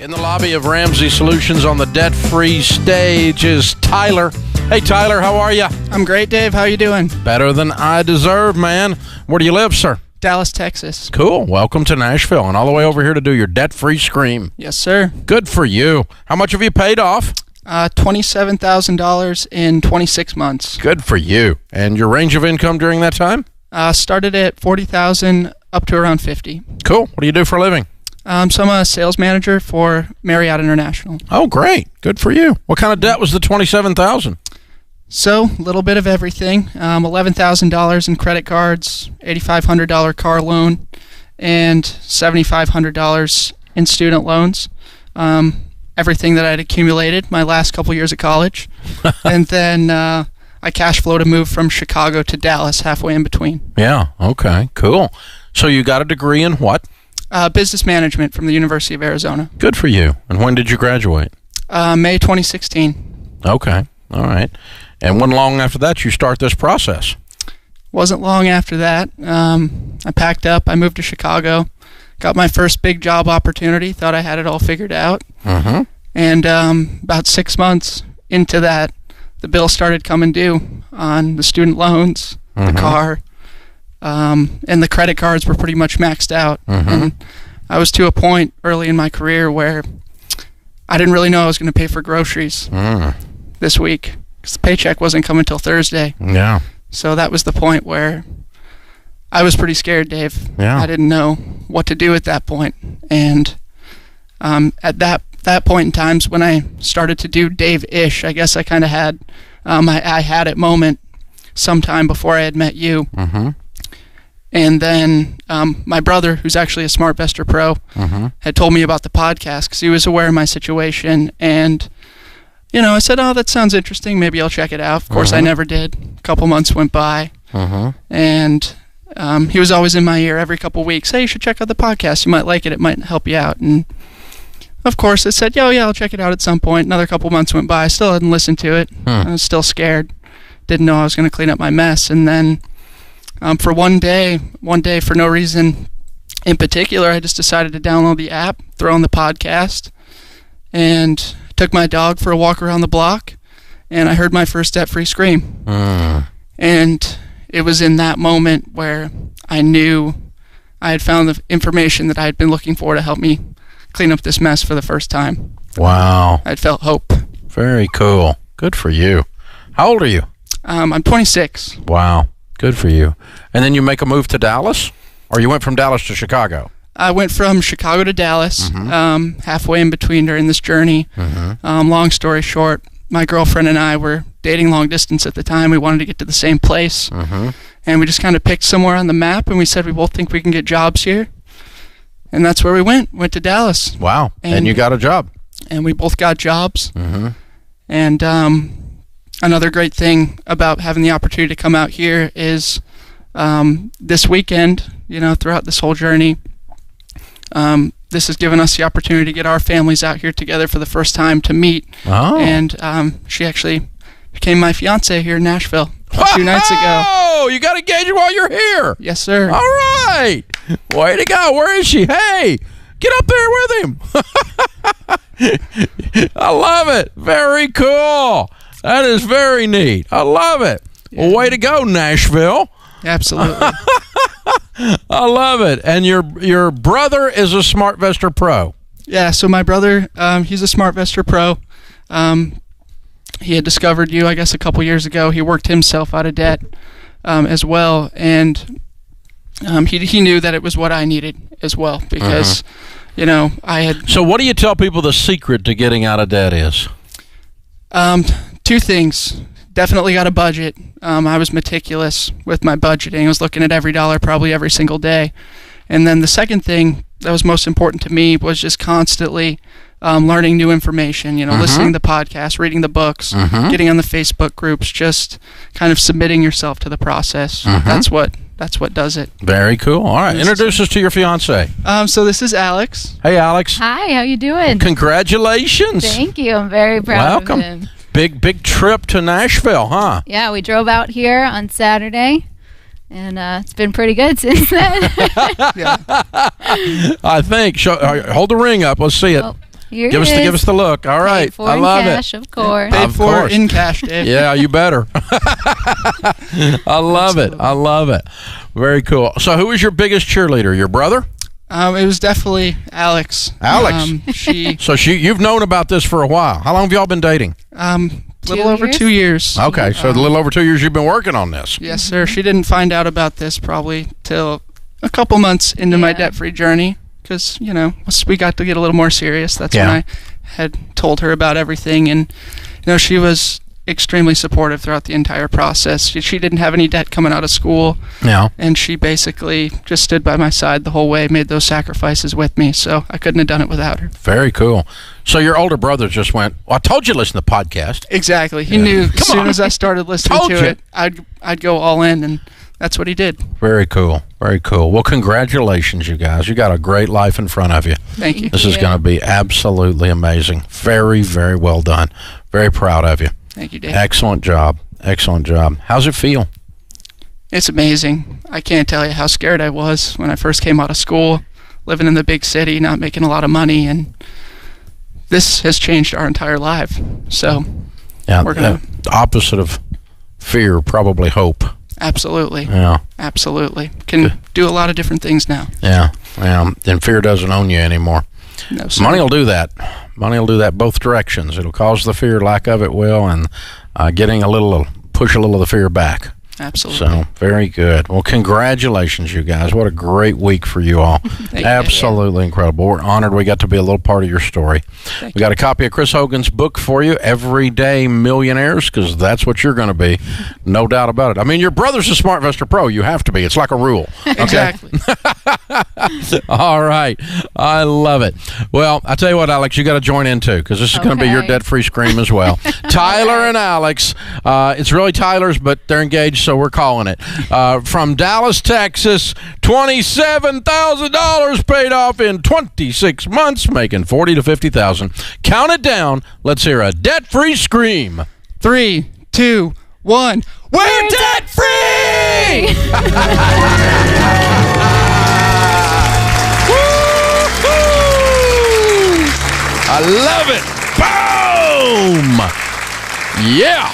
In the lobby of Ramsey Solutions on the debt-free stage is Tyler. Hey, Tyler, how are you? I'm great, Dave. How you doing? Better than I deserve, man. Where do you live, sir? Dallas, Texas. Cool. Welcome to Nashville, and all the way over here to do your debt-free scream. Yes, sir. Good for you. How much have you paid off? $27,000 in 26 months. Good for you. And your range of income during that time? Started at $40,000 up to around $50,000. Cool. What do you do for a living? So I'm a sales manager for Marriott International. Oh, great. Good for you. What kind of debt was the $27,000? So, a little bit of everything. $11,000 in credit cards, $8,500 car loan, and $7,500 in student loans. Everything that I'd accumulated my last couple years of college. And then I cash flowed a move from Chicago to Dallas, halfway in between. Yeah, okay, cool. So you got a degree in what? Business management from the University of Arizona. Good for you. And when did you graduate? May 2016. Okay, all right. And when long after that you start this process? Wasn't long after that. I packed up. I moved to Chicago. Got my first big job opportunity. Thought I had it all figured out. Mm-hmm. And about 6 months into that, the bill started coming due on the student loans, the car, and the credit cards were pretty much maxed out. And I was to a point early in my career where I didn't really know I was going to pay for groceries this week because the paycheck wasn't coming until Thursday. Yeah. So that was the point where I was pretty scared, Dave. Yeah. I didn't know what to do at that point. And at that point in times when I started to do Dave-ish, I guess I kind of had my I had it moment sometime before I had met you. And then my brother, who's actually a SmartVestor Pro, had told me about the podcast because he was aware of my situation. And, you know, I said, oh, that sounds interesting. Maybe I'll check it out. Of course, I never did. A couple months went by. And he was always in my ear every couple weeks. Hey, you should check out the podcast. You might like it. It might help you out. And, of course, I said, yeah, I'll check it out at some point. Another couple months went by. I still hadn't listened to it. I was still scared. Didn't know I was going to clean up my mess. And then for one day for no reason in particular, I just decided to download the app, throw on the podcast, and took my dog for a walk around the block, and I heard my first debt-free scream. And it was in that moment where I knew I had found the information that I had been looking for to help me clean up this mess for the first time. Wow. I'd felt hope. Very cool. Good for you. How old are you? I'm 26. Wow. Good for you. And then you make a move to Dallas? Or you went from Dallas to Chicago? I went from Chicago to Dallas, halfway in between during this journey. Long story short, my girlfriend and I were dating long distance at the time. We wanted to get to the same place. And we just kind of picked somewhere on the map, and we said we both think we can get jobs here. And that's where we went to Dallas. Wow. And you got a job. And we both got jobs. And another great thing about having the opportunity to come out here is this weekend, you know, throughout this whole journey, this has given us the opportunity to get our families out here together for the first time to meet. And she actually became my fiance here in Nashville 2 nights ago. Oh, you got engaged while you're here. Yes, sir. All right. Way to go. Where is she? Hey, get up there with him. I love it. Very cool. That is very neat. I love it. Yeah. Well, way to go, Nashville. Absolutely. I love it. And your brother is a SmartVestor Pro. Yeah, so my brother, he's a SmartVestor Pro. He had discovered you, I guess, a couple years ago. He worked himself out of debt as well. And he knew that it was what I needed as well because, you know, I had... So what do you tell people the secret to getting out of debt is? 2 things. Definitely got a budget. I was meticulous with my budgeting. I was looking at every dollar probably every single day. And then the second thing that was most important to me was just constantly learning new information, you know, listening to the podcast, reading the books, getting on the Facebook groups, just kind of submitting yourself to the process. That's what does it. Very cool. All right. Introduce us to your fiance. So this is Alex. Hey, Alex. Hi, how you doing? Congratulations. Thank you. I'm very proud Welcome. of him. Big trip to Nashville, huh? Yeah, we drove out here on Saturday, and it's been pretty good since then. I think. Hold the ring up. Let's see it. Oh, Here Give it us the look. All right. Paid for I in love cash, it. of course. Paid Of for course. in cash, Dave. Yeah, you better. I love it. I love it. Very cool. So who is your biggest cheerleader? Your brother? It was definitely Alex. Alex. You've known about this for a while. How long have y'all been dating? Little over 2 years. Okay, so a little over 2 years you've been working on this. Yes, sir. She didn't find out about this probably till a couple months into my debt-free journey, because once we got to get a little more serious, that's when I had told her about everything, and she was extremely supportive throughout the entire process. She didn't have any debt coming out of school. Yeah. And she basically just stood by my side the whole way, made those sacrifices with me, so I couldn't have done it without her. Very cool. So your older brother just went, well, I told you to listen to the podcast. Exactly. He knew as soon as I started listening to it, I'd go all in, and that's what he did. Very cool. Very cool. Well, congratulations, you guys. You got a great life in front of you. Thank you. This is going to be absolutely amazing. Very, very well done. Very proud of you. Thank you, Dave. Excellent job. Excellent job. How's it feel? It's amazing. I can't tell you how scared I was when I first came out of school, living in the big city, not making a lot of money, and this has changed our entire life. So we're gonna the opposite of fear, probably hope. Absolutely. Yeah. Absolutely. Can do a lot of different things now. Yeah. Yeah. And fear doesn't own you anymore. No, sir. Money will do that. Money will do that both directions. It'll cause the fear, lack of it will, and push a little of the fear back. Absolutely. So, very good. Well, congratulations, you guys. What a great week for you all. Absolutely incredible. We're honored we got to be a little part of your story. We got a copy of Chris Hogan's book for you, Everyday Millionaires, because that's what you're going to be. No doubt about it. I mean, your brother's a SmartVestor Pro. You have to be. It's like a rule. Okay? Exactly. All right. I love it. Well, I tell you what, Alex, you got to join in too, because this is going to be your debt-free scream as well. Tyler and Alex. It's really Tyler's, but they're engaged, so we're calling it. From Dallas, Texas, $27,000 paid off in 26 months, making $40,000 to $50,000. Count it down. Let's hear a debt-free scream. 3, 2, 1. We're debt-free! I love it. Boom! Yeah.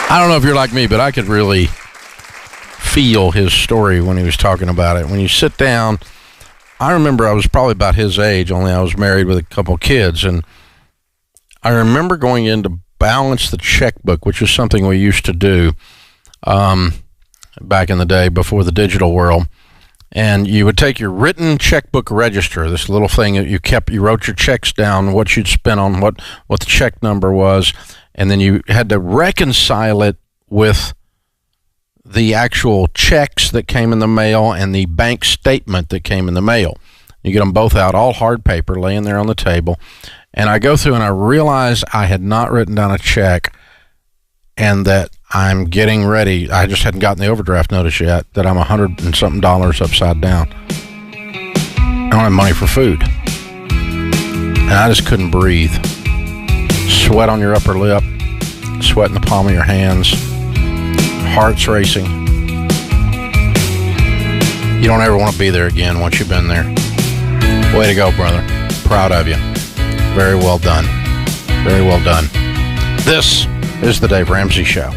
I don't know if you're like me, but I could really feel his story when he was talking about it. When you sit down, I remember I was probably about his age, only I was married with a couple kids, and I remember going in to balance the checkbook, which is something we used to do back in the day before the digital world. And you would take your written checkbook register, this little thing that you wrote your checks down, what you'd spent on, what the check number was, and then you had to reconcile it with the actual checks that came in the mail and the bank statement that came in the mail. You get them both out, all hard paper, laying there on the table. And I go through and I realize I had not written down a check, and that I'm getting ready. I just hadn't gotten the overdraft notice yet, that I'm $100 and something upside down. I don't have money for food. And I just couldn't breathe. Sweat on your upper lip, sweat in the palm of your hands, heart's racing. You don't ever want to be there again once you've been there. Way to go, brother. Proud of you. Very well done. Very well done. This is the Dave Ramsey Show.